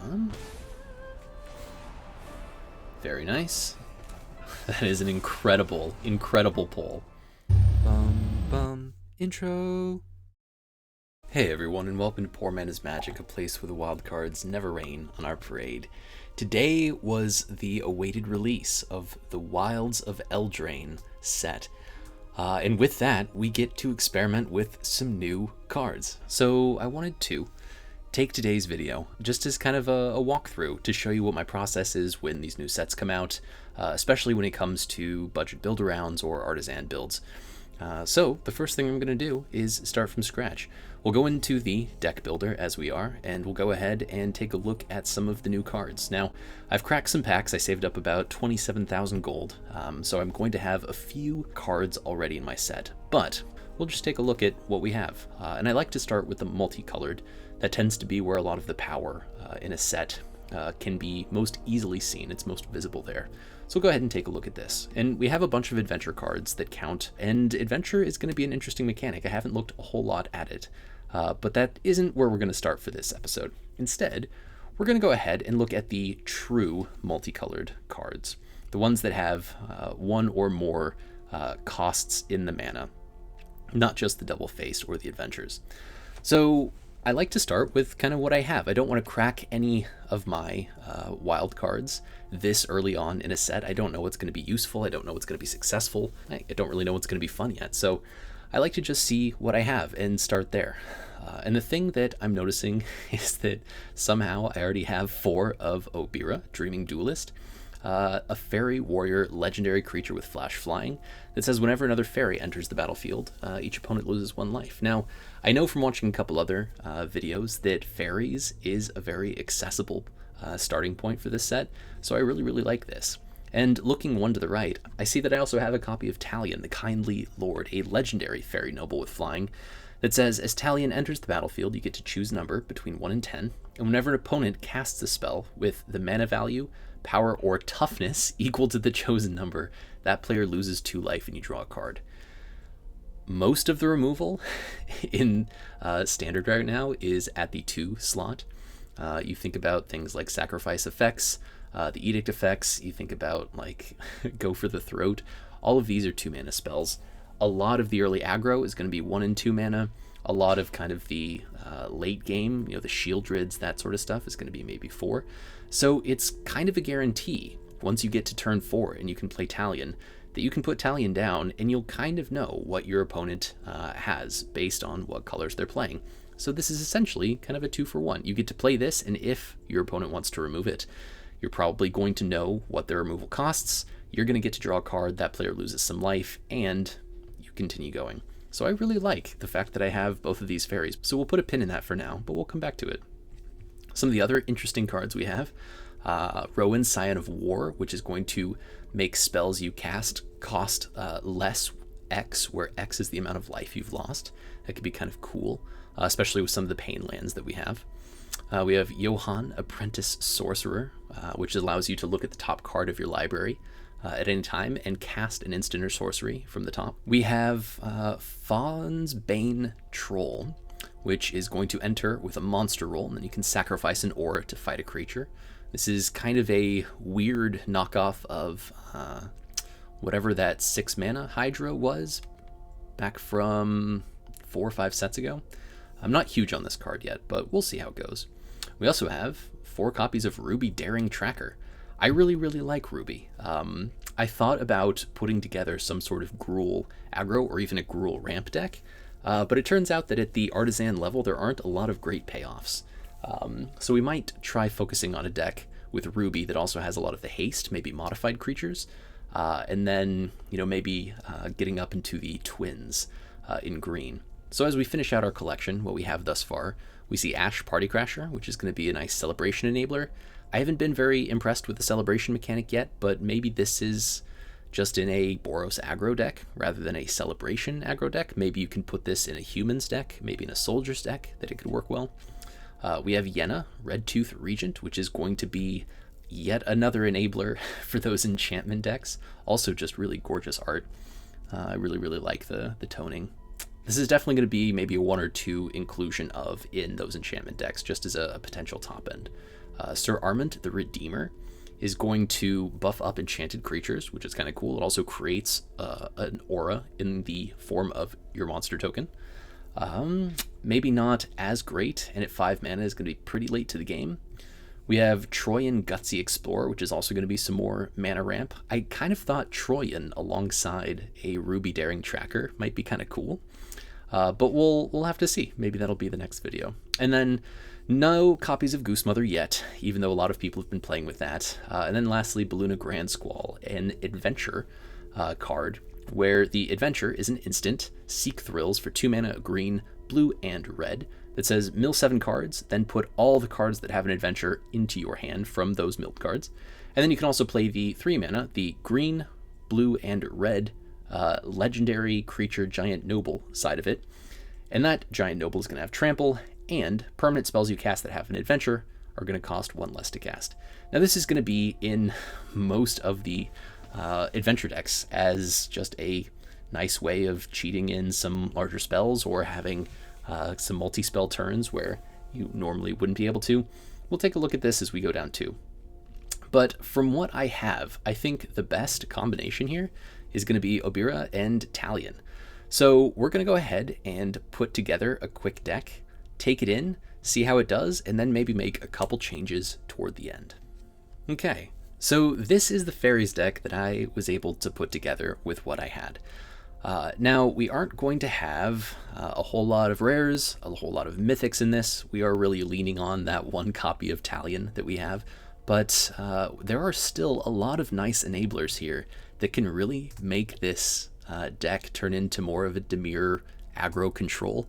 on. Very nice. That is an incredible, incredible pull. Intro. Hey everyone, and welcome to Poor Mana's Magic, a place where the wild cards never rain on our parade. Today was the awaited release of the Wilds of Eldraine set. And with that, we get to experiment with some new cards. So I wanted to take today's video just as kind of a walkthrough to show you what my process is when these new sets come out, especially when it comes to budget build-arounds or artisan builds. So the first thing I'm going to do is start from scratch. We'll go into the deck builder as we are, and we'll go ahead and take a look at some of the new cards. Now, I've cracked some packs. I saved up about 27,000 gold, so I'm going to have a few cards already in my set, but we'll just take a look at what we have. And I like to start with the multicolored. That tends to be where a lot of the power in a set can be most easily seen. It's most visible there. So we'll go ahead and take a look at this. And we have a bunch of adventure cards that count, and adventure is going to be an interesting mechanic. I haven't looked a whole lot at it, but that isn't where we're going to start for this episode. Instead, we're going to go ahead and look at the true multicolored cards, the ones that have one or more costs in the mana, not just the double-faced or the adventures. So I like to start with kind of what I have. I don't want to crack any of my wild cards this early on in a set. I don't know what's going to be useful. I don't know what's going to be successful. I don't really know what's going to be fun yet. So I like to just see what I have and start there. And the thing that I'm noticing is that somehow I already have 4 of Obyra, Dreaming Duelist, a fairy warrior legendary creature with flash flying that says whenever another fairy enters the battlefield, each opponent loses 1 life. Now, I know from watching a couple other videos that fairies is a very accessible starting point for this set, so I really like this. And looking one to the right, I see that I also have a copy of Talion, the Kindly Lord, a legendary fairy noble with flying, that says as Talion enters the battlefield, you get to choose a number between 1 and 10, and whenever an opponent casts a spell with the mana value, power, or toughness equal to the chosen number, that player loses 2 life and you draw a card. Most of the removal in standard right now is at the 2 slot. You think about things like sacrifice effects, the edict effects, you think about like go for the throat. All of these are 2 mana spells. A lot of the early aggro is going to be 1 and 2 mana. A lot of kind of the late game, the Shieldrids, that sort of stuff is going to be maybe 4. So it's kind of a guarantee once you get to turn 4 and you can play Talion, that you can put Talion down and you'll kind of know what your opponent has based on what colors they're playing. So this is essentially kind of a 2-for-1. You get to play this, and if your opponent wants to remove it, you're probably going to know what their removal costs. You're going to get to draw a card, that player loses some life, and you continue going. So I really like the fact that I have both of these fairies. So we'll put a pin in that for now, but we'll come back to it. Some of the other interesting cards we have, Rowan, Scion of War, which is going to make spells you cast cost less X, where X is the amount of life you've lost. That could be kind of cool, especially with some of the pain lands that we have. We have Johann, Apprentice Sorcerer, which allows you to look at the top card of your library at any time and cast an instant or sorcery from the top. We have Fawn's Bane Troll, which is going to enter with a monster roll, and then you can sacrifice an aura to fight a creature. This is kind of a weird knockoff of whatever that 6 mana Hydra was back from 4 or 5 sets ago. I'm not huge on this card yet, but we'll see how it goes. We also have 4 copies of Ruby Daring Tracker. I really like Ruby. I thought about putting together some sort of Gruul aggro or even a Gruul ramp deck, but it turns out that at the artisan level there aren't a lot of great payoffs. So we might try focusing on a deck with Ruby that also has a lot of the haste, maybe modified creatures, and then maybe getting up into the twins in green. So as we finish out our collection, what we have thus far, we see Ash Party Crasher, which is going to be a nice celebration enabler. I haven't been very impressed with the celebration mechanic yet, but maybe this is just in a Boros aggro deck rather than a celebration aggro deck. Maybe you can put this in a humans deck, maybe in a soldiers deck, that it could work well. We have Yenna, Red Tooth Regent, which is going to be yet another enabler for those enchantment decks. Also just really gorgeous art. I really like the toning. This is definitely going to be maybe a 1 or 2 inclusion of in those enchantment decks, just as a potential top end. Sir Armand the Redeemer is going to buff up enchanted creatures, which is kind of cool. It also creates an aura in the form of your monster token. Maybe not as great, and at 5 mana is going to be pretty late to the game. We have Troyan Gutsy Explorer, which is also going to be some more mana ramp. I kind of thought Troyan alongside a Ruby Daring Tracker might be kind of cool, but we'll have to see. Maybe that'll be the next video. And then no copies of Goose Mother yet, even though a lot of people have been playing with that. And then lastly, Balluna Grand Squall, an adventure card, where the adventure is an instant, Seek Thrills for 2 mana, green, blue, and red, that says mill 7 cards, then put all the cards that have an adventure into your hand from those milled cards. And then you can also play the 3 mana, the green, blue, and red legendary creature Giant Noble side of it. And that Giant Noble is going to have trample, and permanent spells you cast that have an adventure are going to cost 1 less to cast. Now this is going to be in most of the adventure decks as just a nice way of cheating in some larger spells or having some multi-spell turns where you normally wouldn't be able to. We'll take a look at this as we go down too. But from what I have, I think the best combination here is going to be Obyra and Talion. So we're going to go ahead and put together a quick deck, take it in, see how it does, and then maybe make a couple changes toward the end. Okay, so this is the Fairies deck that I was able to put together with what I had. Now, we aren't going to have a whole lot of rares, a whole lot of mythics in this. We are really leaning on that 1 copy of Talion that we have, but there are still a lot of nice enablers here that can really make this deck turn into more of a Dimir aggro control.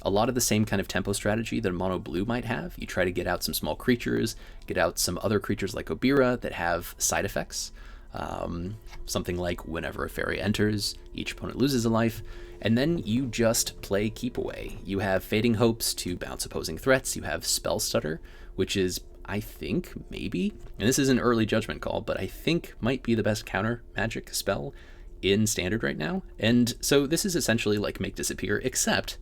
A lot of the same kind of tempo strategy that a mono blue might have. You try to get out some small creatures, get out some other creatures like Obyra that have side effects. Something like whenever a fairy enters, each opponent loses a life, and then you just play keep away. You have Fading Hopes to bounce opposing threats. You have Spell Stutter, which is, I think, maybe, and this is an early judgment call, but I think might be the best counter magic spell in Standard right now. And so this is essentially like Make Disappear, except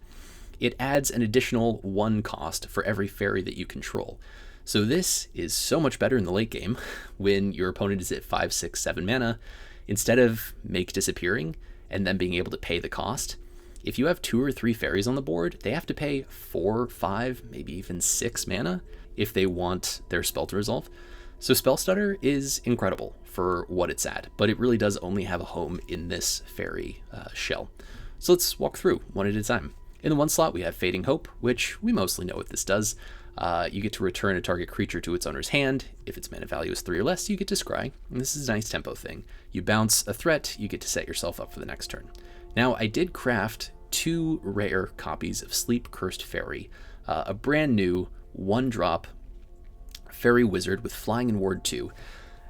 it adds an additional 1 cost for every fairy that you control. So this is so much better in the late game when your opponent is at 5, 6, 7 mana. Instead of Make Disappearing and then being able to pay the cost, if you have 2 or 3 fairies on the board, they have to pay 4, 5, maybe even 6 mana if they want their spell to resolve. So Spell Stutter is incredible for what it's at, but it really does only have a home in this fairy shell. So let's walk through one at a time. In the 1 slot, we have Fading Hope, which we mostly know what this does. You get to return a target creature to its owner's hand. If its mana value is 3 or less, you get to scry. And this is a nice tempo thing. You bounce a threat, you get to set yourself up for the next turn. Now, I did craft 2 rare copies of Sleep-Cursed Faerie, a brand new 1-drop Fairy Wizard with Flying and Ward 2.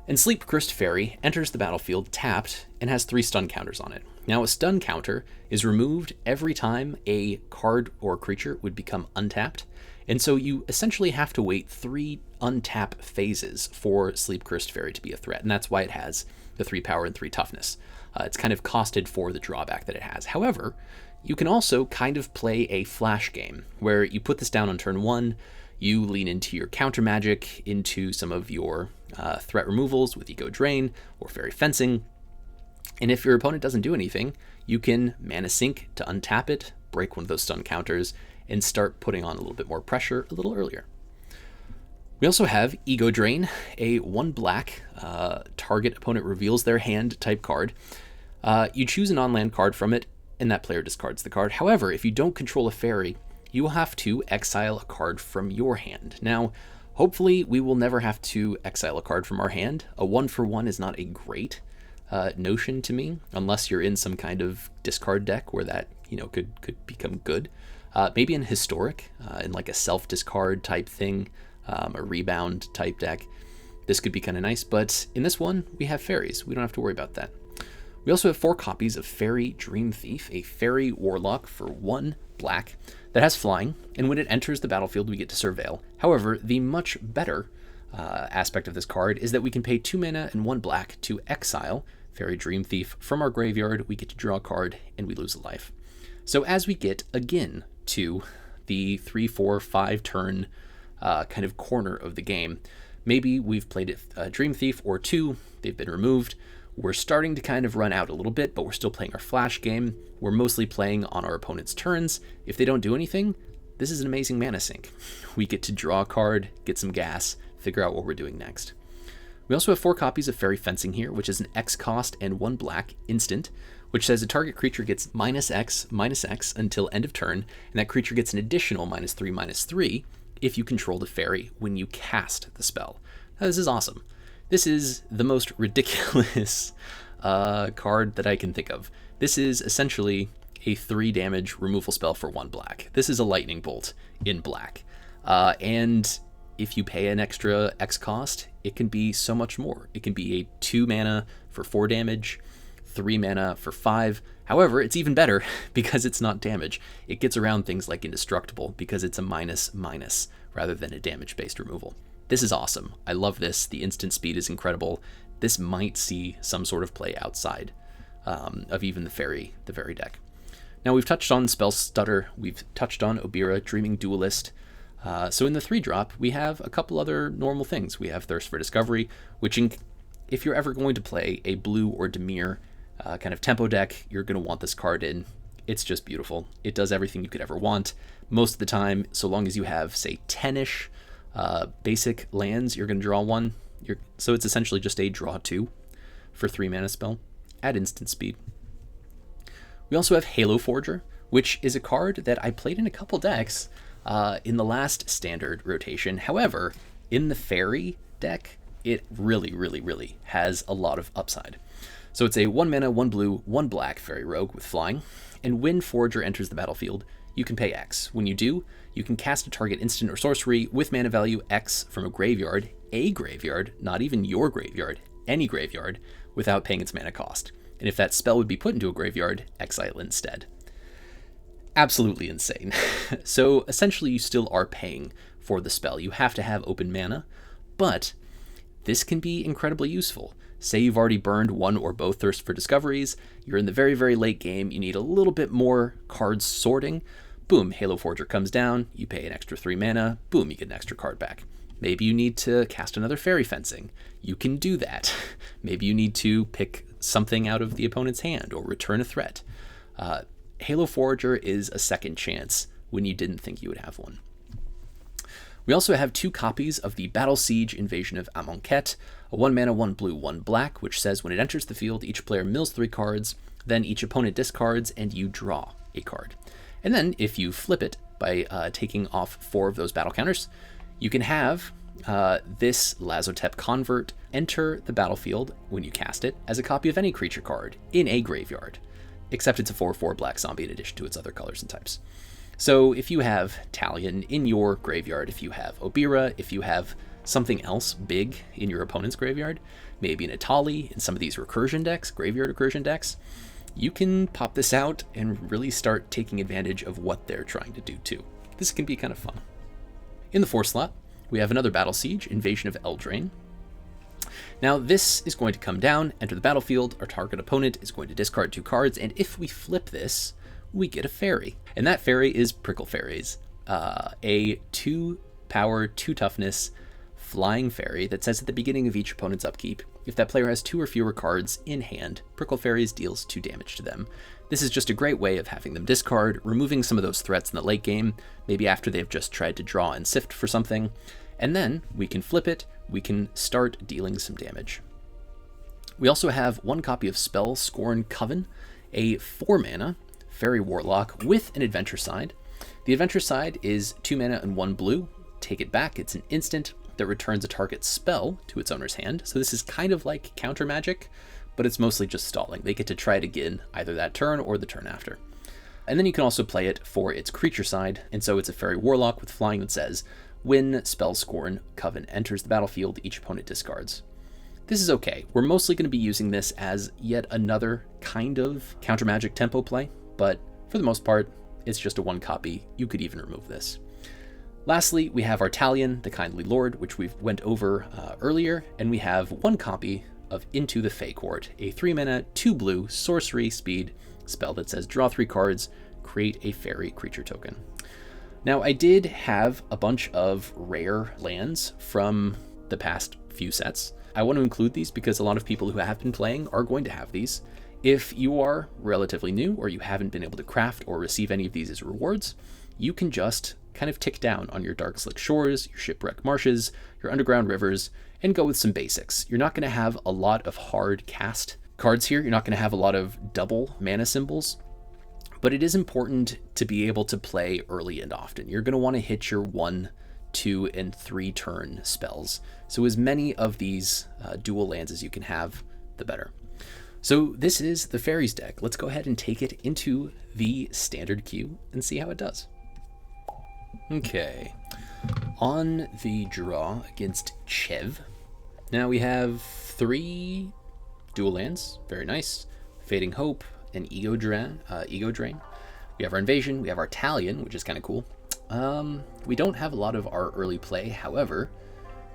And Sleep-Cursed Faerie enters the battlefield tapped and has 3 stun counters on it. Now, a stun counter is removed every time a card or creature would become untapped, and so you essentially have to wait 3 untap phases for Sleep-Cursed Faerie to be a threat, and that's why it has the 3 power and 3 toughness. It's kind of costed for the drawback that it has. However, you can also kind of play a flash game, where you put this down on turn 1, you lean into your counter magic, into some of your threat removals with Eco Drain or Faerie Fencing, and if your opponent doesn't do anything, you can mana sink to untap it, break one of those stun counters, and start putting on a little bit more pressure a little earlier. We also have Ego Drain, a 1 black target opponent reveals their hand type card. You choose an on-land card from it, and that player discards the card. However, if you don't control a fairy, you will have to exile a card from your hand. Now, hopefully we will never have to exile a card from our hand. A 1-for-1 is not a great notion to me, unless you're in some kind of discard deck where that, could become good. Maybe in Historic, in like a self-discard type thing, a rebound type deck, this could be kind of nice, but in this one, we have fairies. We don't have to worry about that. We also have 4 copies of Faerie Dreamthief, a fairy warlock for 1 black that has flying, and when it enters the battlefield, we get to Surveil. However, the much better aspect of this card is that we can pay 2 mana and 1 black to exile Faerie Dreamthief from our graveyard. We get to draw a card, and we lose a life. So as we get again to the 3, 4, 5 turn kind of corner of the game, maybe we've played a Dreamthief or 2, they've been removed. We're starting to kind of run out a little bit, but we're still playing our flash game. We're mostly playing on our opponent's turns. If they don't do anything, this is an amazing mana sink. We get to draw a card, get some gas, figure out what we're doing next. We also have 4 copies of Faerie Fencing here, which is an X cost and 1 black instant, which says a target creature gets -X until end of turn, and that creature gets an additional -3/-3 if you control the fairy when you cast the spell. Now, this is awesome. This is the most ridiculous card that I can think of. This is essentially a 3 damage removal spell for 1 black. This is a lightning bolt in black. And if you pay an extra X cost, it can be so much more. It can be a 2 mana for 4 damage, 3 mana for 5. However, it's even better because it's not damage. It gets around things like indestructible because it's a -/ rather than a damage-based removal. This is awesome. I love this. The instant speed is incredible. This might see some sort of play outside of even the fairy deck. Now, we've touched on Spell Stutter. We've touched on Obyra, Dreaming Duelist. So in the 3-drop, we have a couple other normal things. We have Thirst for Discovery, which if you're ever going to play a blue or Dimir kind of tempo deck, you're going to want this card in. It's just beautiful. It does everything you could ever want. Most of the time, so long as you have, say, 10-ish basic lands, you're going to draw 1. So it's essentially just a draw 2 for 3 mana spell at instant speed. We also have Halo Forager, which is a card that I played in a couple decks in the last standard rotation. However, in the fairy deck, it really has a lot of upside. So it's a 1 mana, 1 blue, 1 black fairy rogue with flying, and when Forager enters the battlefield, you can pay X. When you do, you can cast a target instant or sorcery with mana value X from a graveyard, not even your graveyard, any graveyard, without paying its mana cost. And if that spell would be put into a graveyard, exile instead. Absolutely insane. So essentially you still are paying for the spell. You have to have open mana, but this can be incredibly useful. Say you've already burned 1 or both Thirst for Discoveries, you're in the very late game, you need a little bit more cards sorting, boom, Halo Forager comes down, you pay an extra 3 mana, boom, you get an extra card back. Maybe you need to cast another Faerie Fencing. You can do that. Maybe you need to pick something out of the opponent's hand or return a threat. Halo Forager is a second chance when you didn't think you would have one. We also have 2 copies of the Battle Siege Invasion of Amonkhet, a 1 mana, 1 blue, 1 black, which says when it enters the field, each player mills 3 cards, then each opponent discards, and you draw a card. And then if you flip it by taking off 4 of those battle counters, you can have this Lazotep Convert enter the battlefield when you cast it as a copy of any creature card in a graveyard, except it's a 4/4 black zombie in addition to its other colors and types. So if you have Talion in your graveyard, if you have Obyra, if you have something else big in your opponent's graveyard, maybe an Atali in some of these recursion decks, graveyard recursion decks, you can pop this out and really start taking advantage of what they're trying to do too. This can be kind of fun. In the 4 slot, we have another Battle Siege, Invasion of Eldraine. Now this is going to come down, enter the battlefield, our target opponent is going to discard 2 cards, and if we flip this, we get a fairy. And that fairy is Prickle Fairies, a 2 power, 2 toughness flying fairy that says at the beginning of each opponent's upkeep, if that player has 2 or fewer cards in hand, Prickle Fairies deals 2 damage to them. This is just a great way of having them discard, removing some of those threats in the late game, maybe after they've just tried to draw and sift for something, and then we can flip it, we can start dealing some damage. We also have 1 copy of Spellscorn Coven, a 4 mana Fairy Warlock with an Adventure Side. The Adventure Side is 2 mana and 1 blue. Take it back, it's an instant that returns a target spell to its owner's hand. So this is kind of like counter magic, but it's mostly just stalling. They get to try it again either that turn or the turn after. And then you can also play it for its creature side, and so it's a Fairy Warlock with flying that says, when Spellscorn Coven enters the battlefield, each opponent discards. This is okay. We're mostly going to be using this as yet another kind of counter magic tempo play, but for the most part, it's just a 1 copy. You could even remove this. Lastly, we have our Talion, the Kindly Lord, which we've went over earlier, and we have 1 copy of Into the Fae Court, a 3 mana, 2 blue, sorcery speed spell that says draw 3 cards, create a fairy creature token. Now, I did have a bunch of rare lands from the past few sets. I want to include these because a lot of people who have been playing are going to have these. If you are relatively new or you haven't been able to craft or receive any of these as rewards, you can just kind of tick down on your Darkslick Shores, your Shipwreck Marshes, your Underground Rivers, and go with some basics. You're not going to have a lot of hard cast cards here. You're not going to have a lot of double mana symbols, but it is important to be able to play early and often. You're going to want to hit your 1, 2, and 3 turn spells. So as many of these dual lands as you can have, the better. So this is the Fairies deck. Let's go ahead and take it into the standard queue and see how it does. Okay, on the draw against Chev. Now we have 3 dual lands, very nice. Fading Hope and Ego Drain. We have our Invasion, we have our Talion, which is kind of cool. We don't have a lot of our early play, however,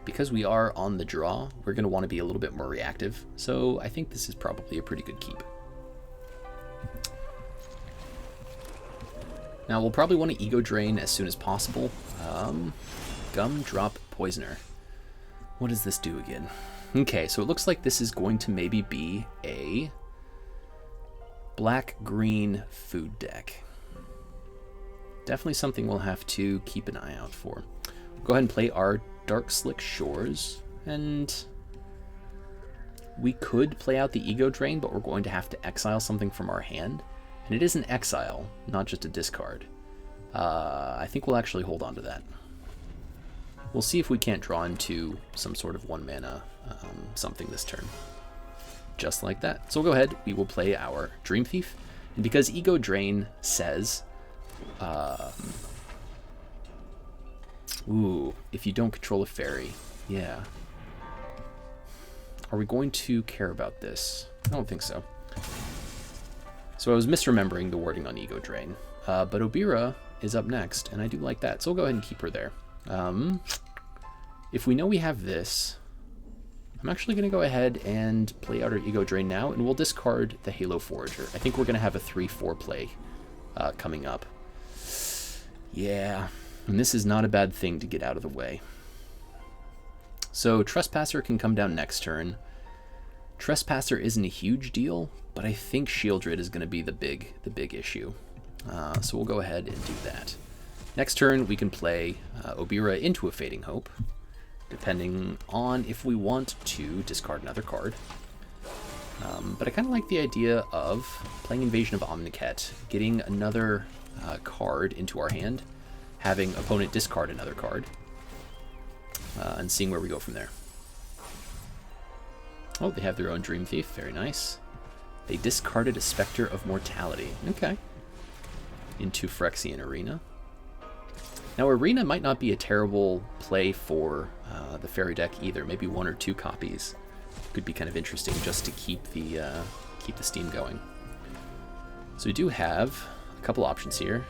because we are on the draw, we're going to want to be a little bit more reactive, so I think this is probably a pretty good keep. Now we'll probably want to Ego Drain as soon as possible. Gumdrop Poisoner. What does this do again? Okay, so it looks like this is going to maybe be a black-green food deck. Definitely something we'll have to keep an eye out for. We'll go ahead and play our Darkslick Shores, and we could play out the Ego Drain, but we're going to have to exile something from our hand. And it is an exile, not just a discard. I think we'll actually hold on to that. We'll see if we can't draw into some sort of 1 mana something this turn. Just like that. So we'll go ahead, we will play our Dreamthief. And because Ego Drain says, if you don't control a fairy, yeah. Are we going to care about this? I don't think so. So I was misremembering the wording on Ego Drain, but Obyra is up next, and I do like that, so we'll go ahead and keep her there. If we know we have this, I'm actually going to go ahead and play out our Ego Drain now, and we'll discard the Halo Forager. I think we're going to have a 3-4 play coming up. Yeah, and this is not a bad thing to get out of the way. So Trespasser can come down next turn. Trespasser isn't a huge deal, but I think Shieldred is going to be the big issue. So we'll go ahead and do that. Next turn, we can play Obyra into a Fading Hope, depending on if we want to discard another card. But I kind of like the idea of playing Invasion of Amonkhet, getting another card into our hand, having opponent discard another card, and seeing where we go from there. Oh, they have their own Dreamthief. Very nice. They discarded a Spectre of Mortality. Okay. Into Phyrexian Arena. Now, Arena might not be a terrible play for the Fairy deck either. Maybe 1 or 2 copies could be kind of interesting just to keep the steam going. So we do have a couple options here.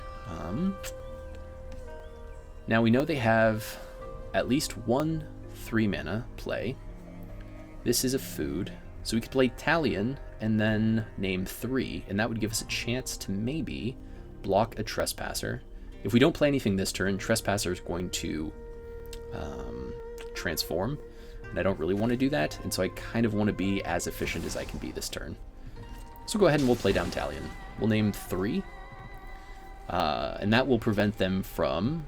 Now we know they have at least 1 3-mana play. This is a food, so we could play Talion and then name 3, and that would give us a chance to maybe block a Trespasser. If we don't play anything this turn, Trespasser is going to transform, and I don't really want to do that, and so I kind of want to be as efficient as I can be this turn. So go ahead and we'll play down Talion. We'll name 3, and that will prevent them from,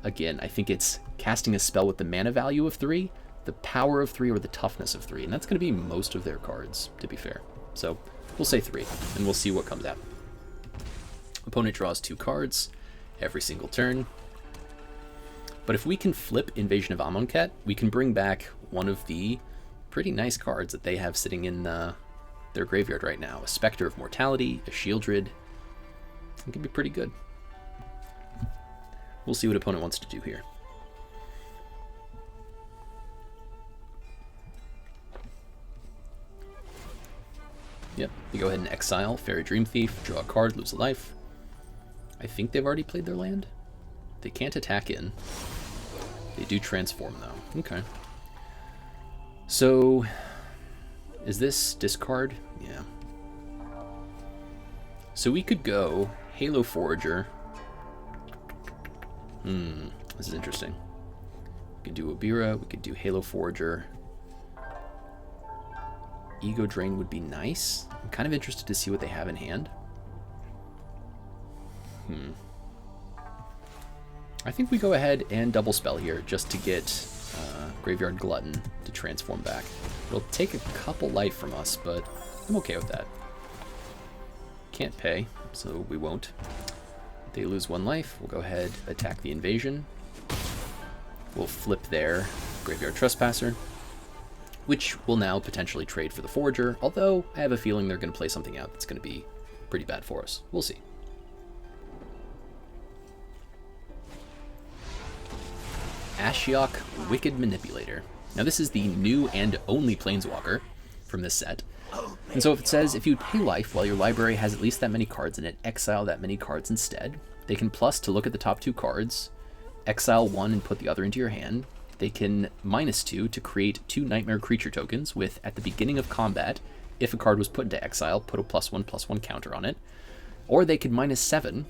again, I think it's casting a spell with the mana value of 3, the power of 3, or the toughness of 3, and that's going to be most of their cards, to be fair. So we'll say 3, and we'll see what comes out. Opponent draws 2 cards every single turn. But if we can flip Invasion of Amonkhet, we can bring back one of the pretty nice cards that they have sitting in their graveyard right now. A Spectre of Mortality, a Shieldred. It can be pretty good. We'll see what opponent wants to do here. Yep, we go ahead and exile Faerie Dreamthief, draw a card, lose a life. I think they've already played their land. They can't attack in. They do transform, though. Okay. So, is this discard? Yeah. So we could go Halo Forager. This is interesting. We could do Obyra, we could do Halo Forager. Ego Drain would be nice. I'm kind of interested to see what they have in hand. I think we go ahead and double spell here just to get Graveyard Glutton to transform back. It'll take a couple life from us, but I'm okay with that. Can't pay, so we won't. They lose 1 life. We'll go ahead, attack the invasion. We'll flip their Graveyard Trespasser, which will now potentially trade for the Forager, although I have a feeling they're going to play something out that's going to be pretty bad for us. We'll see. Ashiok, Wicked Manipulator. Now this is the new and only Planeswalker from this set. And so if it says, if you pay life while your library has at least that many cards in it, exile that many cards instead. They can plus to look at the top 2 cards, exile 1 and put the other into your hand. They can -2 to create 2 Nightmare Creature tokens with, at the beginning of combat, if a card was put into exile, put a +1/+1 counter on it. Or they could -7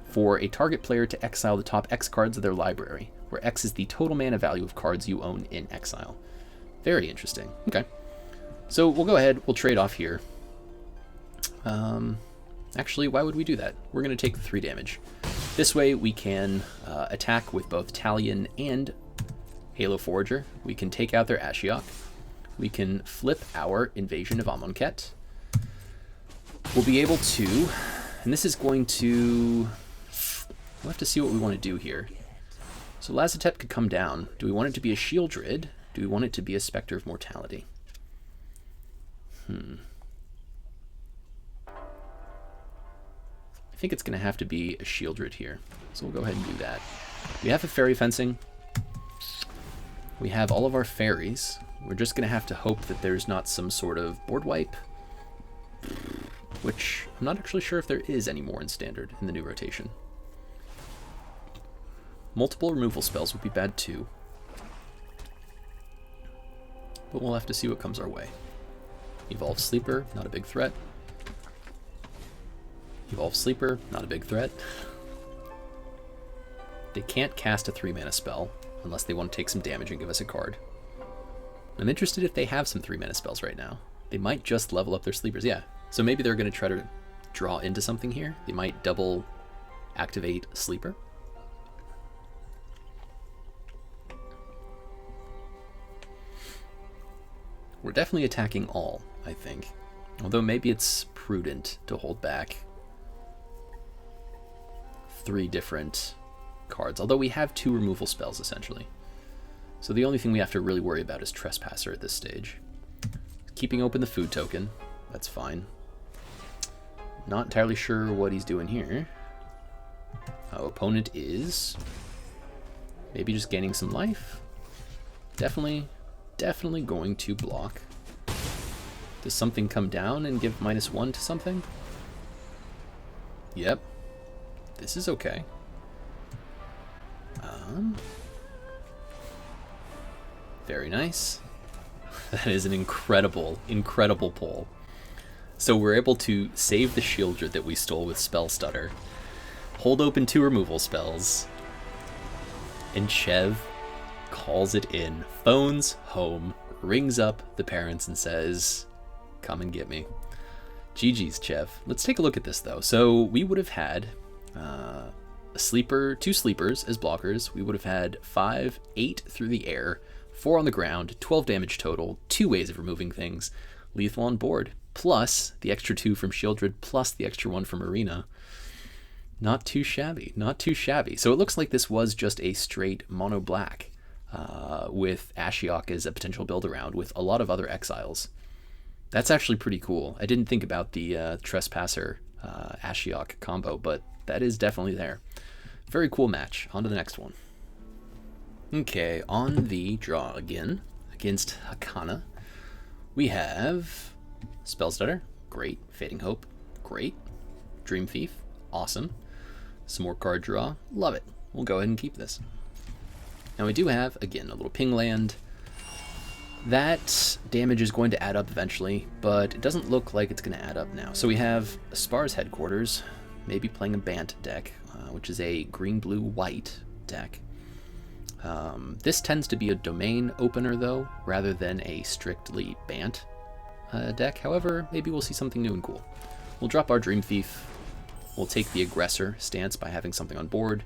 for a target player to exile the top X cards of their library, where X is the total mana value of cards you own in exile. Very interesting. Okay. So we'll go ahead, we'll trade off here. Actually, why would we do that? We're going to take the 3 damage. This way we can attack with both Talion and Halo Forager. We can take out their Ashiok. We can flip our Invasion of Amonkhet. We'll be able to, and this is going to, we'll have to see what we want to do here. So Lazotep could come down. Do we want it to be a Shieldred? Do we want it to be a Spectre of Mortality? I think it's going to have to be a Shieldred here. So we'll go ahead and do that. We have a Faerie Fencing. We have all of our fairies. We're just going to have to hope that there's not some sort of board wipe, which I'm not actually sure if there is anymore in Standard in the new rotation. Multiple removal spells would be bad too, but we'll have to see what comes our way. Evolve Sleeper, not a big threat. Evolve Sleeper, not a big threat. They can't cast a 3-mana spell unless they want to take some damage and give us a card. I'm interested if they have some 3-mana spells right now. They might just level up their sleepers, yeah. So maybe they're going to try to draw into something here. They might double activate Sleeper. We're definitely attacking all, I think. Although maybe it's prudent to hold back 3 different cards. Although we have 2 removal spells, essentially. So the only thing we have to really worry about is Trespasser at this stage. Keeping open the food token. That's fine. Not entirely sure what he's doing here. Our opponent is maybe just gaining some life. Definitely going to block. Does something come down and give -1 to something? Yep. This is okay. Very nice. That is an incredible pull. So we're able to save the Shieldred that we stole with Spell Stutter, hold open 2 removal spells, and Chev calls it in, phones home, rings up the parents and says, come and get me. GG's, Chev. Let's take a look at this though. So we would have had a sleeper, 2 sleepers as blockers. We would have had 5, 8 through the air, 4 on the ground, 12 damage total, 2 ways of removing things, lethal on board, plus the extra 2 from Shieldred, plus the extra 1 from Arena. Not too shabby, not too shabby. So it looks like this was just a straight mono black with Ashiok as a potential build around with a lot of other exiles. That's actually pretty cool. I didn't think about the Trespasser Ashiok combo, but that is definitely there. Very cool match. On to the next one. Okay, on the draw again against Hakana, we have Spell Stutter, great. Fading Hope, great. Dream Thief, awesome. Some more card draw, love it. We'll go ahead and keep this. Now we do have, again, a little ping land. That damage is going to add up eventually, but it doesn't look like it's going to add up now. So we have Aspar's Headquarters, maybe playing a Bant deck, which is a green-blue-white deck. This tends to be a domain opener, though, rather than a strictly Bant deck. However, maybe we'll see something new and cool. We'll drop our Dreamthief. We'll take the aggressor stance by having something on board.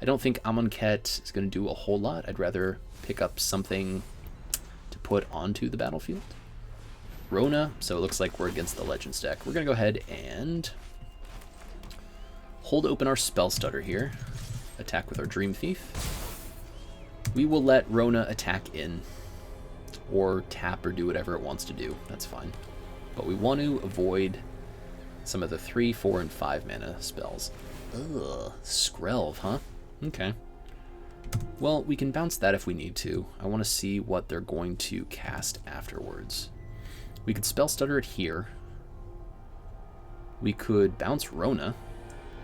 I don't think Amonkhet is going to do a whole lot. I'd rather pick up something to put onto the battlefield. Rona, so it looks like we're against the Legends deck. We're going to go ahead and hold open our Spell Stutter here. Attack with our Dreamthief. We will let Rona attack in, or tap or do whatever it wants to do. That's fine. But we want to avoid some of the 3, 4, and 5 mana spells. Ugh, Skrelv, huh? Okay. Well, we can bounce that if we need to. I want to see what they're going to cast afterwards. We could Spell Stutter it here. We could bounce Rona,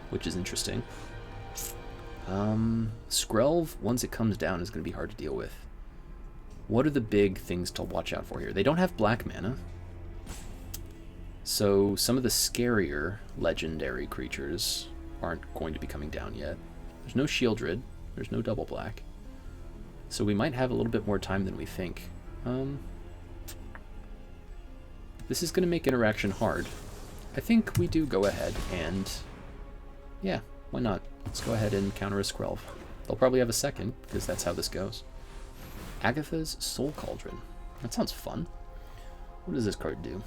which is interesting. Skrelv, once it comes down, is going to be hard to deal with. What are the big things to watch out for here? They don't have black mana. So some of the scarier legendary creatures aren't going to be coming down yet. There's no Shieldred. There's no double black. So we might have a little bit more time than we think. This is going to make interaction hard. I think we do go ahead and... yeah, why not? Let's go ahead and counter a Skrelv. They'll probably have a second, because that's how this goes. Agatha's Soul Cauldron. That sounds fun. What does this card do?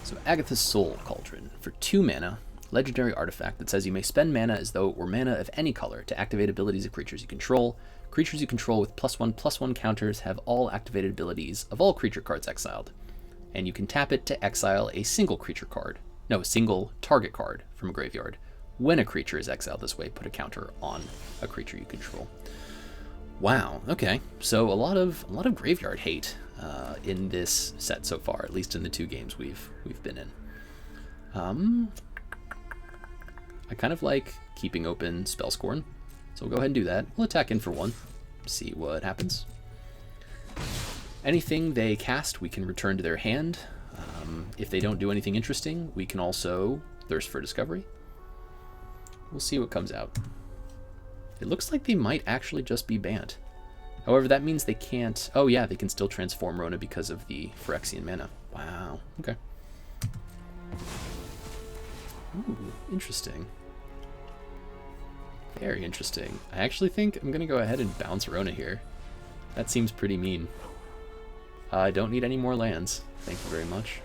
So Agatha's Soul Cauldron. For 2 mana, legendary artifact that says you may spend mana as though it were mana of any color to activate abilities of creatures you control. Creatures you control with +1/+1 counters have all activated abilities of all creature cards exiled. And you can tap it to exile a single creature card. No, a single target card from a graveyard. When a creature is exiled this way, put a counter on a creature you control. Wow, okay. So a lot of graveyard hate in this set so far, at least in the 2 games we've been in. I kind of like keeping open Spellscorn, so we'll go ahead and do that. We'll attack in for 1, see what happens. Anything they cast, we can return to their hand. If they don't do anything interesting, we can also Thirst for Discovery. We'll see what comes out. It looks like they might actually just be Bant. However, that means they can't... oh yeah, they can still transform Rona because of the Phyrexian mana. Wow, okay. Ooh, interesting. Very interesting. I actually think I'm going to go ahead and bounce Rona here. That seems pretty mean. I don't need any more lands. Thank you very much.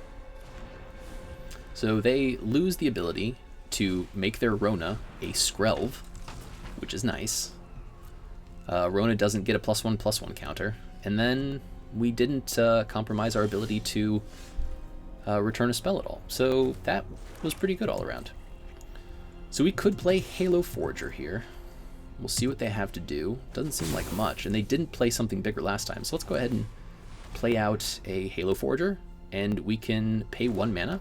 So they lose the ability to make their Rona a Skrelv, which is nice. Rona doesn't get a +1/+1 counter. And then we didn't compromise our ability to return a spell at all. So that was pretty good all around. So we could play Halo Forager here. We'll see what they have to do. Doesn't seem like much. And they didn't play something bigger last time. So let's go ahead and play out a Halo Forager. And we can pay 1 mana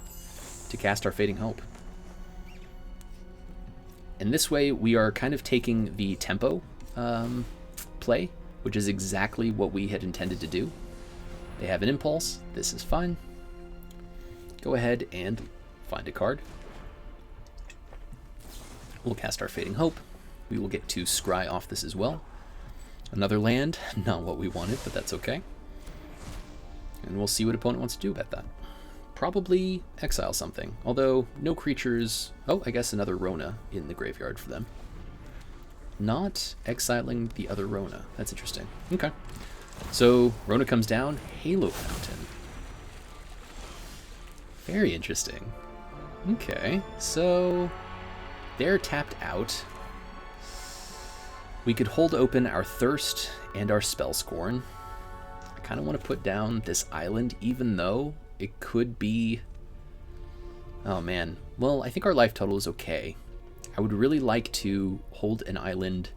to cast our Fading Hope. And this way we are kind of taking the tempo play, which is exactly what we had intended to do. They have an Impulse. This is fine. Go ahead and find a card. We'll cast our Fading Hope. We will get to scry off this as well. Another land, not what we wanted, but that's okay. And we'll see what opponent wants to do about that. Probably exile something, although no creatures... oh, I guess another Rona in the graveyard for them. Not exiling the other Rona. That's interesting. Okay. So Rona comes down, Halo Fountain. Very interesting. Okay, so they're tapped out. We could hold open our Thirst and our Spellscorn. I kind of want to put down this island, even though it could be... oh man. Well, I think our life total is okay. I would really like to hold an island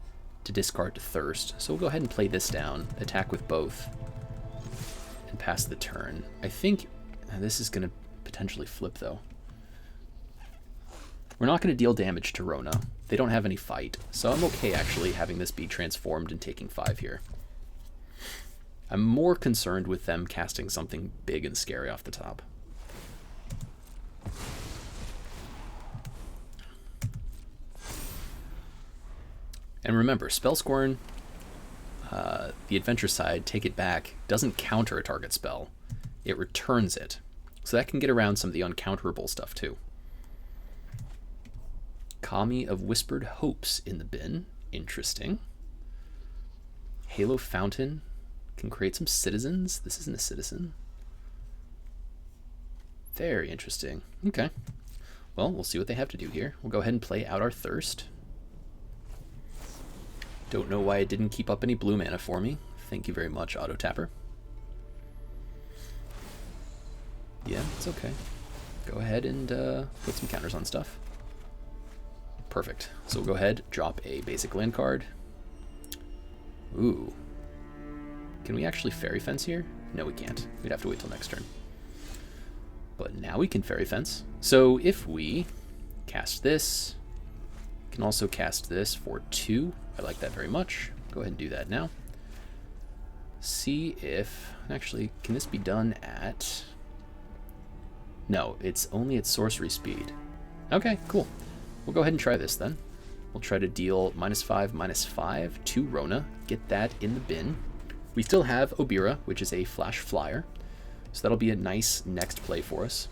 to discard to Thirst. So we'll go ahead and play this down, attack with both, and pass the turn. I think this is going to potentially flip, though. We're not going to deal damage to Rona. They don't have any fight, so I'm okay actually having this be transformed and taking 5 here. I'm more concerned with them casting something big and scary off the top. And remember, Spellscorn, the adventure side, take it back, doesn't counter a target spell. It returns it. So that can get around some of the uncounterable stuff too. Kami of Whispered Hopes in the bin. Interesting. Halo Fountain can create some citizens. This isn't a citizen. Very interesting. Okay. Well, we'll see what they have to do here. We'll go ahead and play out our Thirst. Don't know why it didn't keep up any blue mana for me. Thank you very much, Auto Tapper. Yeah, it's okay. Go ahead and put some counters on stuff. Perfect. So we'll go ahead, drop a basic land card. Ooh. Can we actually Faerie Fence here? No, we can't. We'd have to wait till next turn. But now we can Faerie Fence. So if we cast this, can also cast this for 2. I like that very much. Go ahead and do that now. See if... Actually, can this be done at... No, it's only at sorcery speed. Okay, cool. We'll go ahead and try this then. We'll try to deal -5/-5 to Rona. Get that in the bin. We still have Obyra, which is a flash flyer. So that'll be a nice next play for us.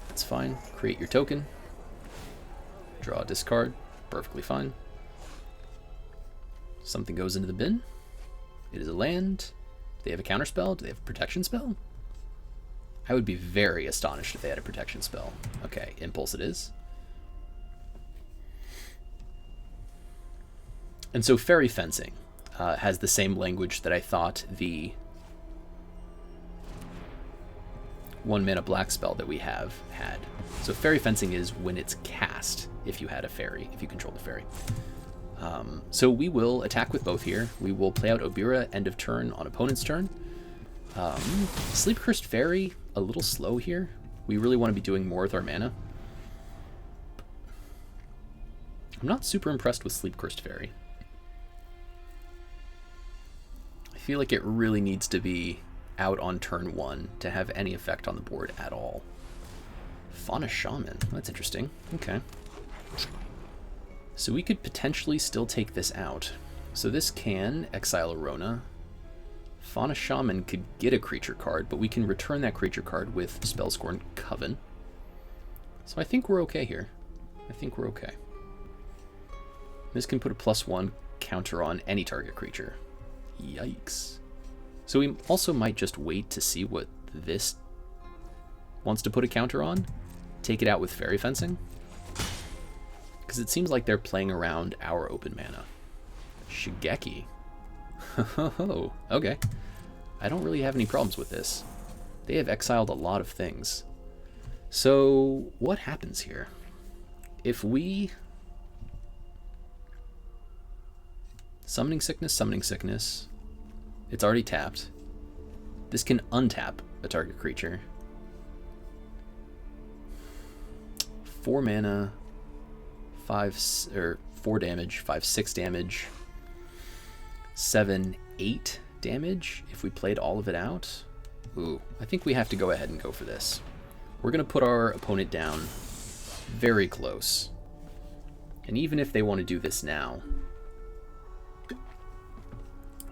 That's fine. Create your token. Draw a discard. Perfectly fine. Something goes into the bin. It is a land. Do they have a counterspell? Do they have a protection spell? I would be very astonished if they had a protection spell. Okay, Impulse it is. And so Faerie Fencing has the same language that I thought the 1-mana black spell that we have had. So Faerie Fencing is when it's cast, if you had a fairy, if you control the fairy. So we will attack with both here. We will play out Obyra end of turn on opponent's turn. Sleep-Cursed Faerie, a little slow here. We really want to be doing more with our mana. I'm not super impressed with Sleep-Cursed Faerie. I feel like it really needs to be out on turn 1 to have any effect on the board at all. Fauna Shaman, that's interesting. Okay. So we could potentially still take this out. So this can exile a Rona. Fauna Shaman could get a creature card, but we can return that creature card with Spellscorn Coven. So I think we're okay here. I think we're okay. This can put a +1 counter on any target creature. Yikes. So we also might just wait to see what this wants to put a counter on. Take it out with Faerie Fencing. Because it seems like they're playing around our open mana. Shigeki. Oh, okay. I don't really have any problems with this. They have exiled a lot of things. So what happens here? If we... Summoning Sickness. It's already tapped. This can untap a target creature. 4 mana, 4 damage, 5/6 damage, 7/8 damage if we played all of it out. Ooh, I think we have to go ahead and go for this. We're going to put our opponent down very close. And even if they want to do this now,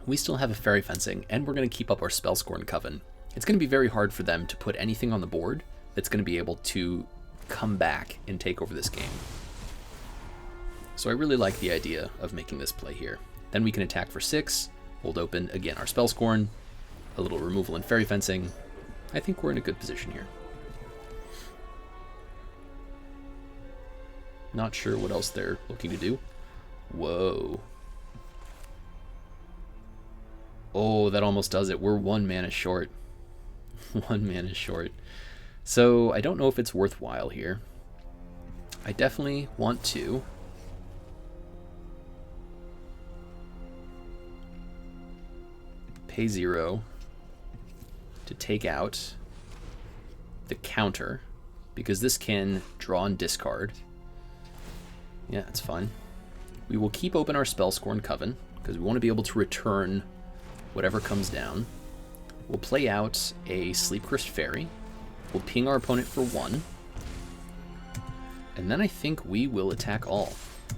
we still have a Faerie Fencing, and we're going to keep up our Spellscorn Coven. It's going to be very hard for them to put anything on the board that's going to be able to come back and take over this game. So I really like the idea of making this play here. Then we can attack for 6, hold open, again, our Spellscorn, a little removal and Faerie Fencing. I think we're in a good position here. Not sure what else they're looking to do. Whoa. Oh, that almost does it. We're 1 mana short. 1 mana short. So I don't know if it's worthwhile here. I definitely want to pay 0 to take out the counter, because this can draw and discard. Yeah, that's fine. We will keep open our Spellscorn Coven, because we want to be able to return whatever comes down. We'll play out a Sleep-Cursed Faerie. We'll ping our opponent for 1. And then I think we will attack all.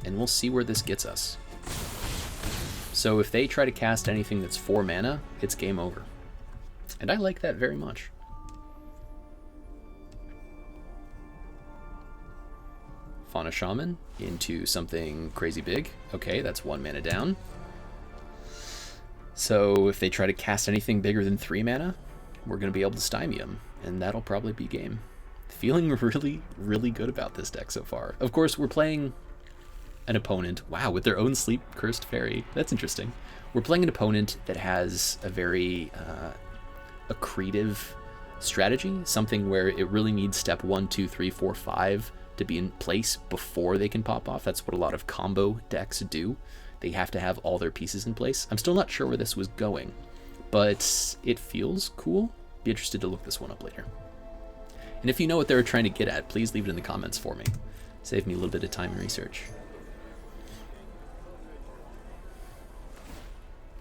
and we'll see where this gets us. So if they try to cast anything that's 4 mana, it's game over. And I like that very much. Fauna Shaman into something crazy big. Okay, that's 1 mana down. So if they try to cast anything bigger than 3 mana, we're going to be able to stymie them, and that'll probably be game. Feeling really, really good about this deck so far. Of course, we're playing an opponent, wow, with their own Sleep-Cursed Faerie. That's interesting. We're playing an opponent that has a very accretive strategy, something where it really needs step 1, 2, 3, 4, 5 to be in place before they can pop off. That's what a lot of combo decks do. They have to have all their pieces in place. I'm still not sure where this was going, but it feels cool. Be interested to look this one up later. And if you know what they were trying to get at, please leave it in the comments for me. Save me a little bit of time and research.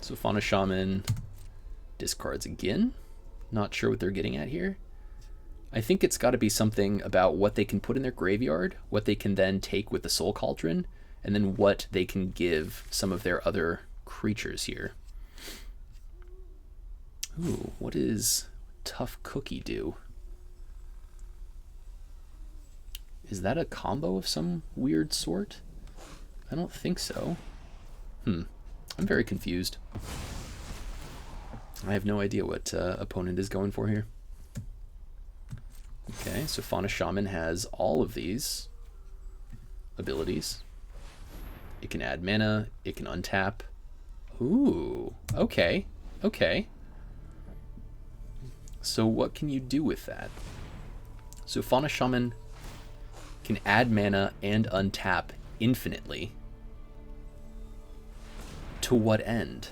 So Fauna Shaman discards again. Not sure what they're getting at here. I think it's got to be something about what they can put in their graveyard, what they can then take with the Soul Cauldron, and then what they can give some of their other creatures here. Ooh, what does Tough Cookie do? Is that a combo of some weird sort? I don't think so. I'm very confused. I have no idea what opponent is going for here. Okay, so Fauna Shaman has all of these abilities. It can add mana, it can untap. Ooh, okay, okay. So what can you do with that? So Fauna Shaman can add mana and untap infinitely. To what end?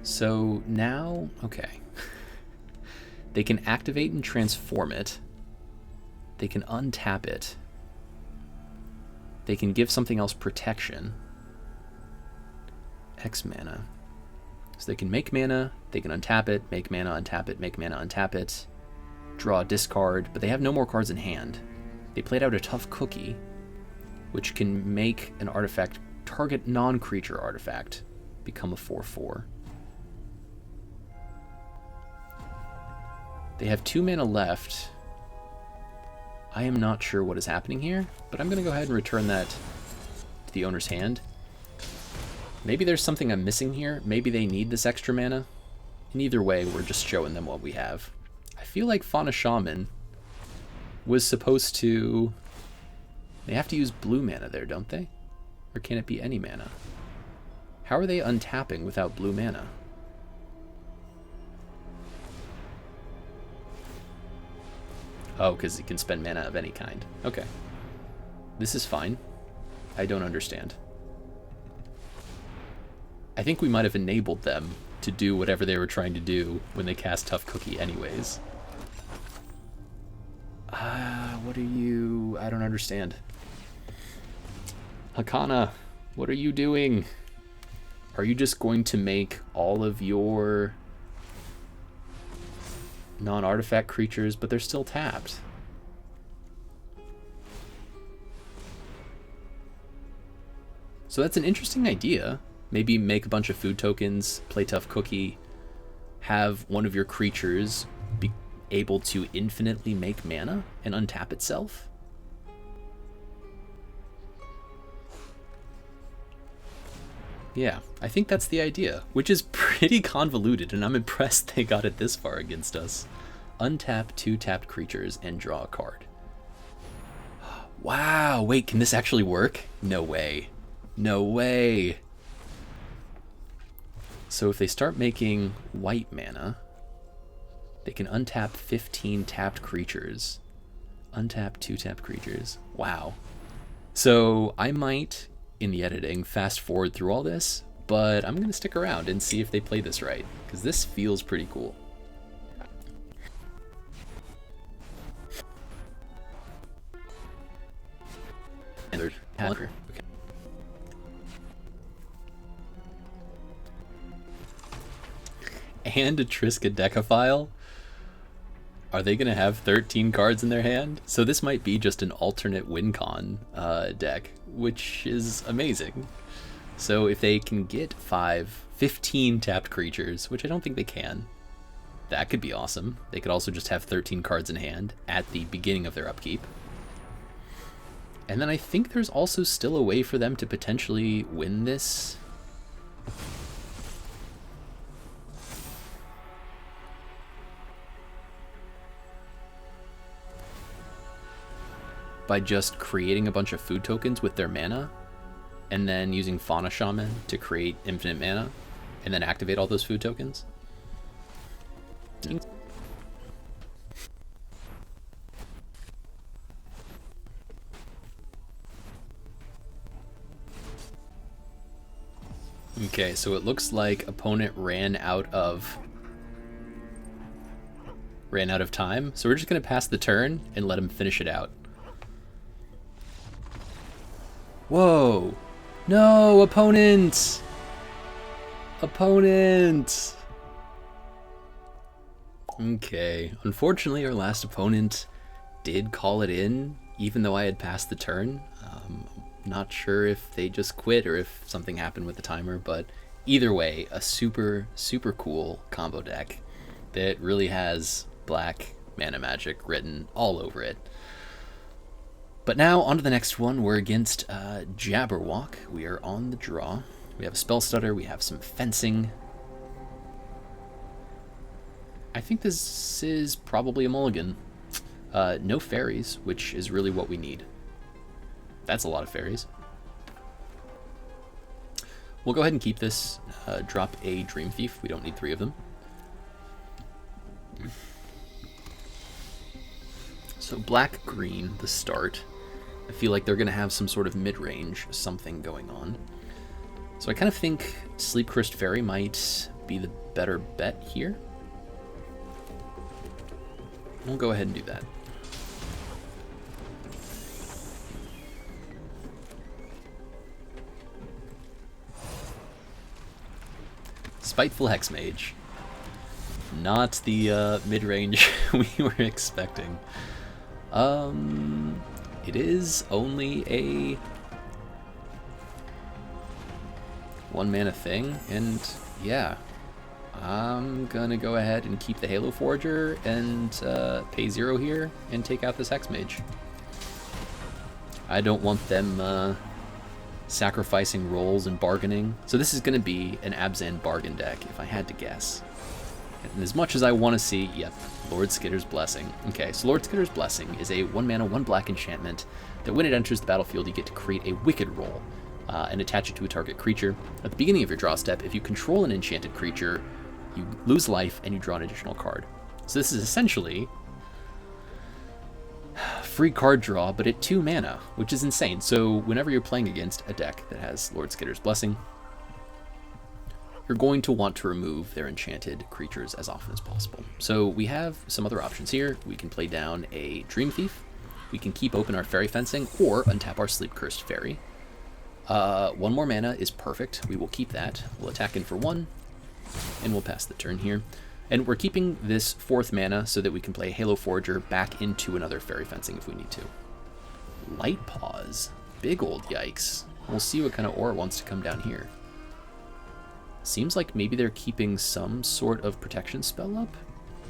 So now, okay. They can activate and transform it. They can untap it. They can give something else protection. X mana. So they can make mana, they can untap it, make mana, untap it, make mana, untap it, draw a discard, but they have no more cards in hand. They played out a Tough Cookie, which can make an artifact, target non-creature artifact, become a 4/4. They have 2 mana left. I am not sure what is happening here, but I'm going to go ahead and return that to the owner's hand. Maybe there's something I'm missing here. Maybe they need this extra mana. In either way, we're just showing them what we have. I feel like Fauna Shaman was supposed to... They have to use blue mana there, don't they? Or can it be any mana? How are they untapping without blue mana? Oh, because you can spend mana of any kind. Okay. This is fine. I don't understand. I think we might have enabled them to do whatever they were trying to do when they cast Tough Cookie anyways. What are you... I don't understand. Hakana, what are you doing? Are you just going to make all of your non-artifact creatures, but they're still tapped? So that's an interesting idea. Maybe make a bunch of food tokens, play Tough Cookie, have one of your creatures be able to infinitely make mana and untap itself. Yeah, I think that's the idea, which is pretty convoluted, and I'm impressed they got it this far against us. Untap 2 tapped creatures and draw a card. Wow, wait, can this actually work? No way. No way. So if they start making white mana, they can untap 15 tapped creatures. Untap 2 tapped creatures. Wow. So I might, in the editing, fast forward through all this, but I'm going to stick around and see if they play this right, because this feels pretty cool. And they're okay. And a Triskaidekaphile. Are they going to have 13 cards in their hand? So this might be just an alternate win con deck, which is amazing. So if they can get 15 tapped creatures, which I don't think they can, that could be awesome. They could also just have 13 cards in hand at the beginning of their upkeep. And then I think there's also still a way for them to potentially win this. By just creating a bunch of food tokens with their mana, and then using Fauna Shaman to create infinite mana, and then activate all those food tokens. Okay, so it looks like opponent ran out of time, so we're just gonna pass the turn and let him finish it out. Whoa! No, opponent! Opponent! Okay, unfortunately our last opponent did call it in, even though I had passed the turn. Not sure if they just quit or if something happened with the timer, but either way, a super, super cool combo deck that really has black mana magic written all over it. But now, on to the next one. We're against Jabberwock. We are on the draw. We have a Spell Stutter. We have some Fencing. I think this is probably a mulligan. No fairies, which is really what we need. That's a lot of fairies. We'll go ahead and keep this. Drop a Dreamthief. We don't need 3 of them. So black-green, the start. I feel like they're going to have some sort of mid-range something going on. So I kind of think Sleep-Cursed Faerie might be the better bet here. We'll go ahead and do that. Spiteful Hexmage. Not the mid-range we were expecting. It is only a 1-mana thing, and yeah, I'm gonna go ahead and keep the Halo Forager and pay 0 here and take out this Hexmage. I don't want them sacrificing rolls and bargaining. So this is going to be an Abzan bargain deck, if I had to guess. And as much as I want to see, yep, Lord Skitter's Blessing. Okay, so Lord Skitter's Blessing is a 1-mana, 1-black enchantment that when it enters the battlefield, you get to create a Wicked roll and attach it to a target creature. At the beginning of your draw step, if you control an enchanted creature, you lose life and you draw an additional card. So this is essentially free card draw, but at 2 mana, which is insane. So whenever you're playing against a deck that has Lord Skitter's Blessing, you're going to want to remove their enchanted creatures as often as possible. So we have some other options here. We can play down a Dreamthief. We can keep open our Faerie Fencing or untap our Sleep-Cursed Faerie. 1 more mana is perfect. We will keep that. We'll attack in for 1, and we'll pass the turn here. And we're keeping this 4th mana so that we can play Halo Forager back into another Faerie Fencing if we need to. Light Paws. Big old yikes. We'll see what kind of aura wants to come down here. Seems like maybe they're keeping some sort of protection spell up.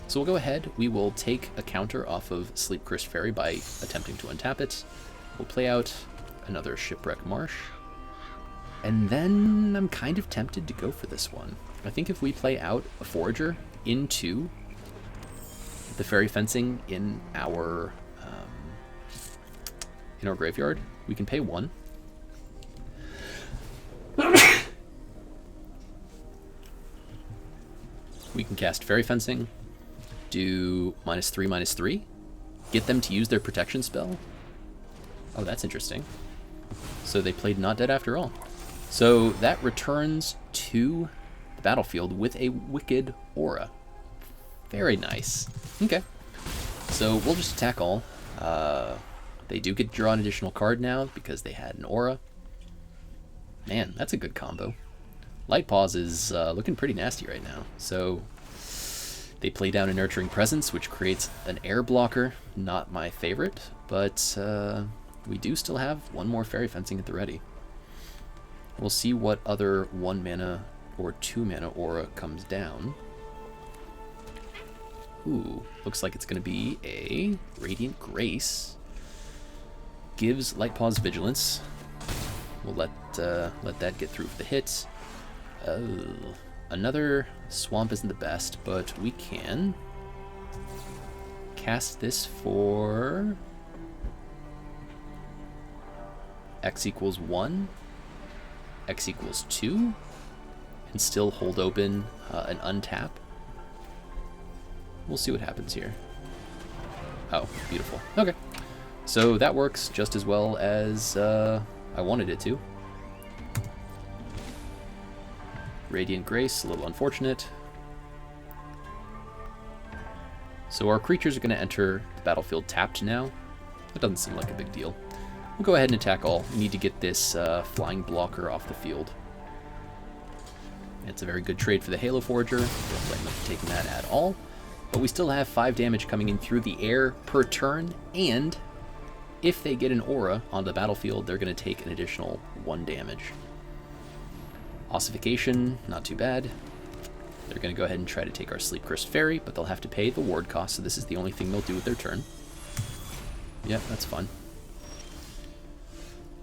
So we'll go ahead. We will take a counter off of Sleep-Cursed Faerie by attempting to untap it. We'll play out another Shipwreck Marsh. And then I'm kind of tempted to go for this one. I think if we play out a Forager into the Faerie Fencing in our graveyard, we can pay 1. We can cast Faerie Fencing, do -3/-3, get them to use their protection spell. Oh, that's interesting. So they played Not Dead after all. So that returns to the battlefield with a Wicked aura. Very nice. Okay. So we'll just attack all. They do get to draw an additional card now because they had an aura. Man, that's a good combo. Light Paws is looking pretty nasty right now. So They play down a Nurturing Presence, which creates an air blocker. Not my favorite, but we do still have one more Faerie Fencing at the ready. We'll see what other 1 mana or 2 mana aura comes down. Ooh, looks like it's going to be a Radiant Grace. Gives Lightpaw's Vigilance. We'll let that get through for the hit. Oh, another Swamp isn't the best, but we can cast this for X equals 1, X equals 2, and still hold open an untap. We'll see what happens here. Oh, beautiful. Okay. So that works just as well as I wanted it to. Radiant Grace, a little unfortunate. So our creatures are going to enter the battlefield tapped now. That doesn't seem like a big deal. We'll go ahead and attack all. We need to get this flying blocker off the field. It's a very good trade for the Halo Forager. Don't blame them for taking that at all. But we still have 5 damage coming in through the air per turn, and if they get an aura on the battlefield, they're going to take an additional 1 damage. Ossification, not too bad. They're going to go ahead and try to take our Sleep-Cursed Faerie, but they'll have to pay the ward cost, so this is the only thing they'll do with their turn. Yep, that's fun.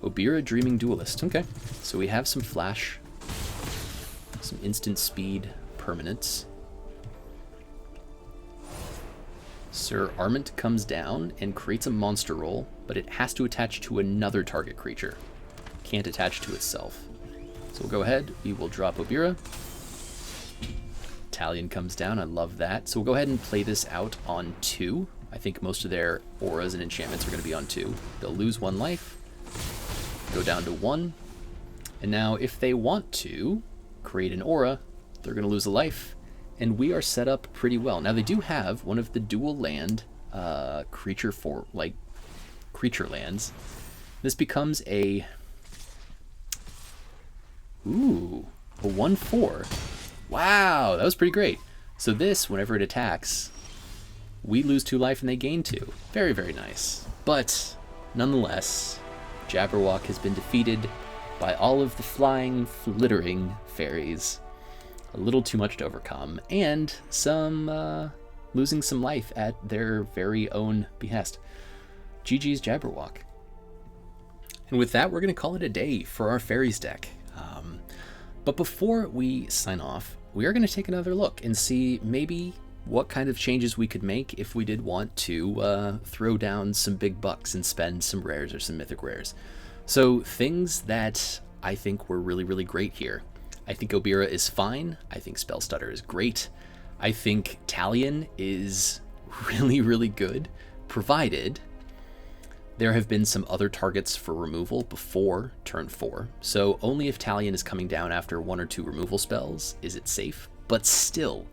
Obyra, Dreaming Duelist. Okay, so we have some flash, some instant speed permanents. Sir Arment comes down and creates a monster roll, but it has to attach to another target creature. Can't attach to itself. So we'll go ahead, we will drop Obyra. Talion comes down, I love that. So we'll go ahead and play this out on 2. I think most of their auras and enchantments are going to be on 2. They'll lose 1 life, go down to 1. And now if they want to create an aura, they're going to lose a life. And we are set up pretty well. Now they do have one of the dual land creature lands. This becomes a 1/4. Wow, that was pretty great. So this, whenever it attacks, we lose 2 life and they gain 2. Very, very nice. But nonetheless, Jabberwock has been defeated by all of the flying, flittering fairies. A little too much to overcome, and some losing some life at their very own behest. GG's Jabberwock. And with that, we're going to call it a day for our fairies deck. But before we sign off, we are going to take another look and see maybe what kind of changes we could make if we did want to throw down some big bucks and spend some rares or some mythic rares. So things that I think were really, really great here. I think Obyra is fine. I think Spell Stutter is great. I think Talion is really, really good, provided there have been some other targets for removal before turn 4. So only if Talion is coming down after 1 or 2 removal spells is it safe. But still,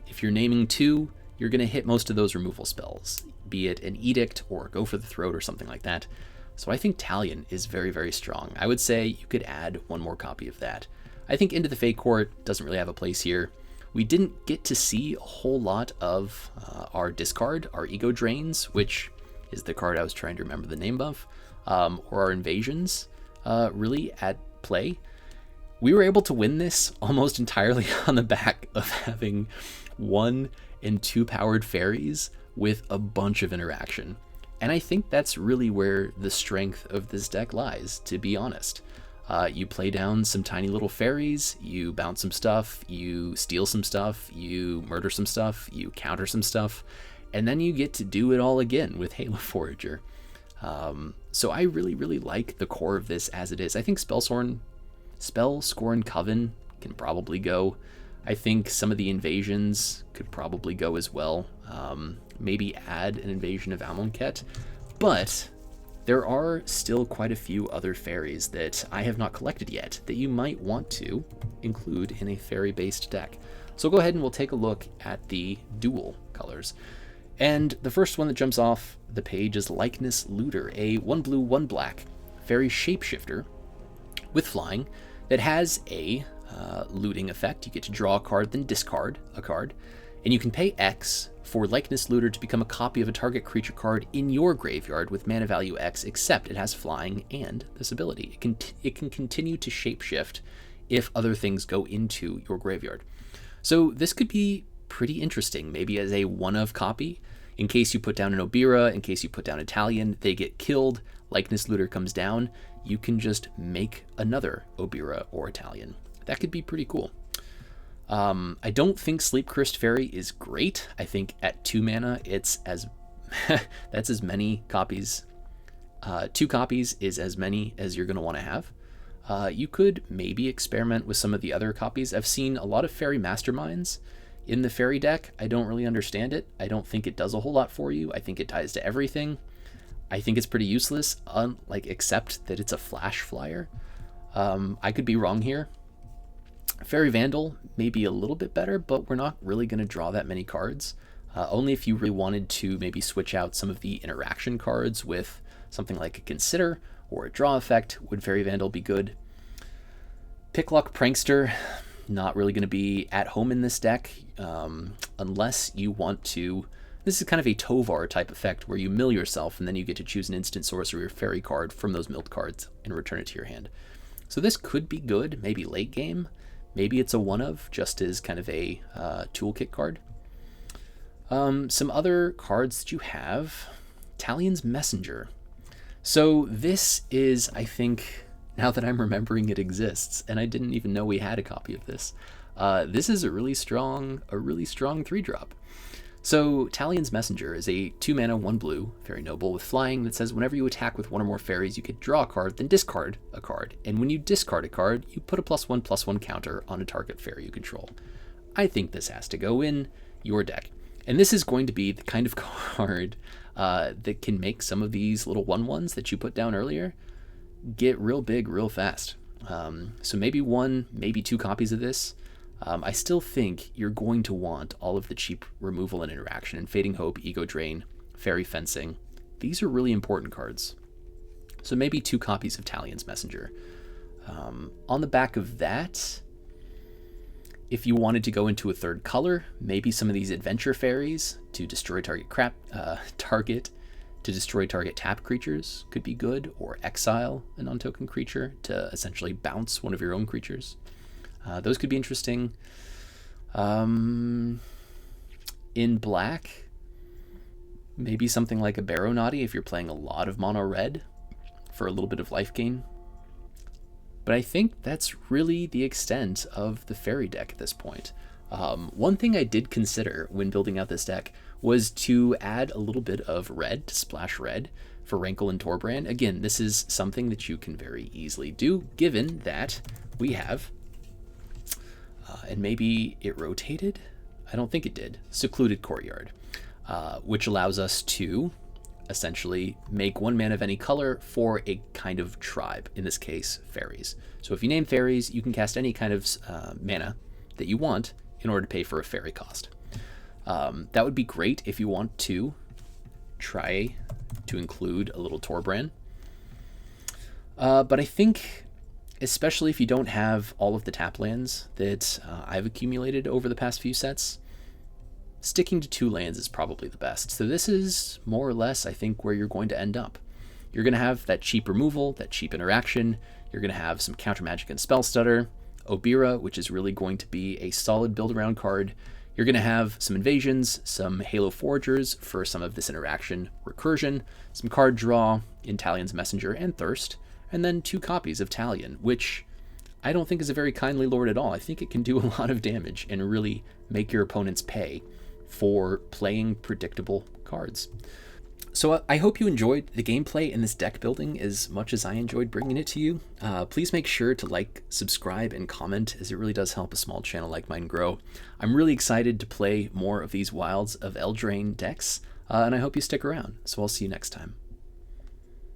if you're naming 2, you're going to hit most of those removal spells, be it an Edict or Go for the Throat or something like that. So I think Talion is very, very strong. I would say you could add 1 more copy of that. I think Into the Fae Court doesn't really have a place here. We didn't get to see a whole lot of our discard, our Ego Drains, which is the card I was trying to remember the name of, or our Invasions really at play. We were able to win this almost entirely on the back of having 1 and 2 powered fairies with a bunch of interaction. And I think that's really where the strength of this deck lies, to be honest. You play down some tiny little fairies, you bounce some stuff, you steal some stuff, you murder some stuff, you counter some stuff, and then you get to do it all again with Halo Forager. So I really, really like the core of this as it is. I think Spellscorn Coven can probably go. I think some of the invasions could probably go as well. Maybe add an Invasion of Amonkhet, but there are still quite a few other fairies that I have not collected yet that you might want to include in a fairy-based deck. So go ahead and we'll take a look at the dual colors. And the first one that jumps off the page is Likeness Looter, a 1 blue, 1 black fairy shapeshifter with flying that has a looting effect. You get to draw a card, then discard a card. And you can pay X for Likeness Looter to become a copy of a target creature card in your graveyard with mana value X, except it has flying and this ability. It can continue to shapeshift if other things go into your graveyard. So this could be pretty interesting, maybe as a one-of copy. In case you put down an Obyra, in case you put down a Talion, they get killed, Likeness Looter comes down, you can just make another Obyra or Talion. That could be pretty cool. I don't think Sleep-Cursed Faerie is great. I think at 2 mana, it's as that's as many copies. 2 copies is as many as you're going to want to have. You could maybe experiment with some of the other copies. I've seen a lot of Faerie Masterminds in the Faerie deck. I don't really understand it. I don't think it does a whole lot for you. I think it ties to everything. I think it's pretty useless, except that it's a flash flyer. I could be wrong here. Faerie Vandal may be a little bit better, but we're not really going to draw that many cards. Only if you really wanted to maybe switch out some of the interaction cards with something like a Consider or a draw effect would Faerie Vandal be good. Picklock Prankster, not really going to be at home in this deck, unless you want to. This is kind of a Tovar type effect where you mill yourself and then you get to choose an instant sorcery or fairy card from those milled cards and return it to your hand. So this could be good, maybe late game. Maybe it's a one-of, just as kind of a toolkit card. Some other cards that you have. Talion's Messenger. So this is, I think, now that I'm remembering it exists, and I didn't even know we had a copy of this. This is a really strong 3-drop. So Talion's Messenger is a 2 mana, 1 blue, very noble with flying that says whenever you attack with one or more fairies, you could draw a card, then discard a card. And when you discard a card, you put a +1/+1 counter on a target fairy you control. I think this has to go in your deck. And this is going to be the kind of card that can make some of these little 1/1s that you put down earlier get real big real fast. So maybe 1, maybe 2 copies of this. I still think you're going to want all of the cheap removal and interaction, and Fading Hope, Ego Drain, Faerie Fencing. These are really important cards. So maybe 2 copies of Talion's Messenger. On the back of that, if you wanted to go into a third color, maybe some of these Adventure Fairies to destroy target tap creatures could be good, or Exile a non-token creature to essentially bounce one of your own creatures. Those could be interesting. In black, maybe something like a Baronati if you're playing a lot of mono red for a little bit of life gain. But I think that's really the extent of the Faerie deck at this point. One thing I did consider when building out this deck was to add a little bit of red, to splash red, for Rankle and Torbrand. Again, this is something that you can very easily do, given that we have... and maybe it rotated? I don't think it did. Secluded Courtyard, which allows us to essentially make 1 mana of any color for a kind of tribe, in this case, fairies. So if you name fairies, you can cast any kind of mana that you want in order to pay for a fairy cost. That would be great if you want to try to include a little Torbrand. But I think... especially if you don't have all of the tap lands that I've accumulated over the past few sets, sticking to 2 lands is probably the best. So this is more or less, I think, where you're going to end up. You're going to have that cheap removal, that cheap interaction. You're going to have some counter magic and Spell Stutter. Obyra, which is really going to be a solid build-around card. You're going to have some invasions, some Halo Foragers for some of this interaction recursion, some card draw in Talion's Messenger and Thirst, and then 2 copies of Talion, which I don't think is a very kindly lord at all. I think it can do a lot of damage and really make your opponents pay for playing predictable cards. So I hope you enjoyed the gameplay in this deck building as much as I enjoyed bringing it to you. Please make sure to like, subscribe, and comment, as it really does help a small channel like mine grow. I'm really excited to play more of these Wilds of Eldraine decks, and I hope you stick around. So I'll see you next time.